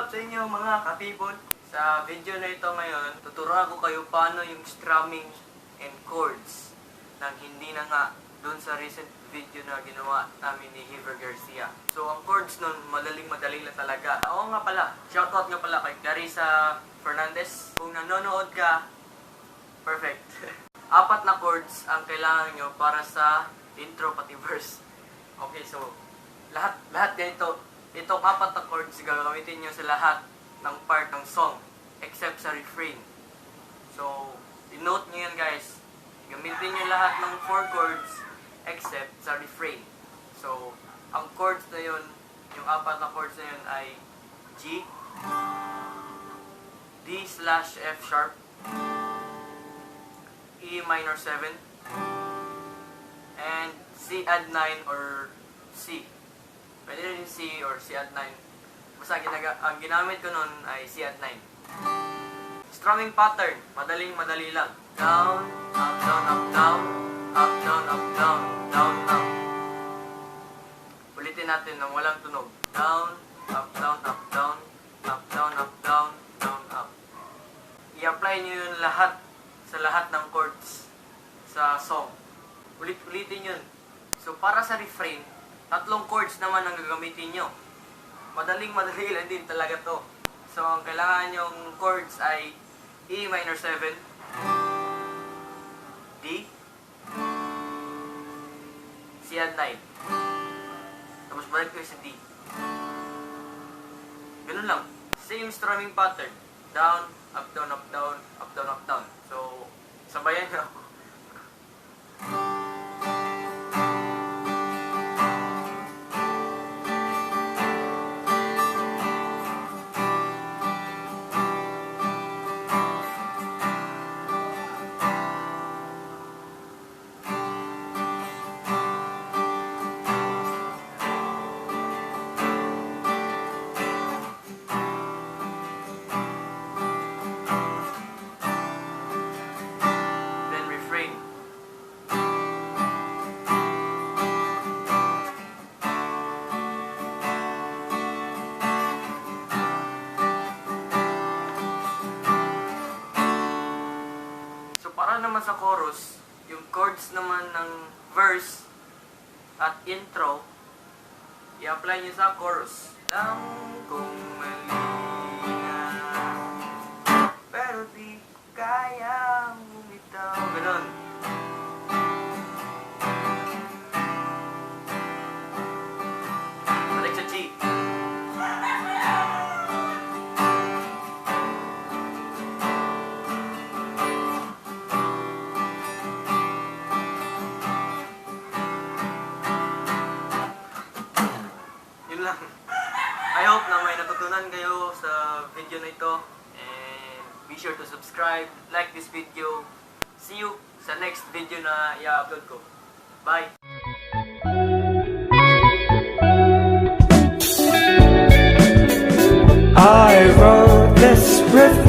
up sa inyo mga kapipon? Sa video na ito ngayon, tuturuan ko kayo paano yung strumming and chords nang hindi na nga doon sa recent video na ginawa namin ni Heber Garcia. So ang chords nun, madali lang talaga. Oo nga pala, shoutout nga pala kay Clarissa Fernandez. Kung nanonood ka, perfect. 4 na chords ang kailangan nyo para sa intro pati verse. Okay, so lahat ganito. Itong 4 na chords gagamitin nyo sa lahat ng part ng song except sa refrain. So, i-note nyo yan guys. Gamitin nyo lahat ng 4 chords except sa refrain. So, ang chords na yun, yung 4 na chords na yun ay G, D/F sharp, E minor 7, and C add 9 or C. Pwede rin C or C add 9. Basta ang ginamit ko nun ay C add 9. Strumming pattern, madali lang. Down, up, down, up, down, up, down, up, down, down, up. Ulitin natin nang walang tunog. Down, up, down, up, down, up, down, up, down, down, up. I-apply nyo yun lahat sa lahat ng chords sa song. Ulitin yun. So para sa refrain, 3 chords naman ang gagamitin nyo. Madali lang din talaga to. So ang kailangan yung chords ay E minor 7, D, C add 9. Tapos balik ko sa D. Ganun lang. Same strumming pattern. Down, up, down, up, down, up, down, up, down. So, sabayan nyo ako. Naman sa chorus, yung chords naman ng verse at intro, i-apply nyo sa chorus. Alam kong mali na, pero di kayang bumitaw. Ganun. Balik sa G. I hope na may natutunan kayo sa video na ito, and be sure to subscribe, like this video. See you sa next video na i-upload ko. Bye! I wrote this riff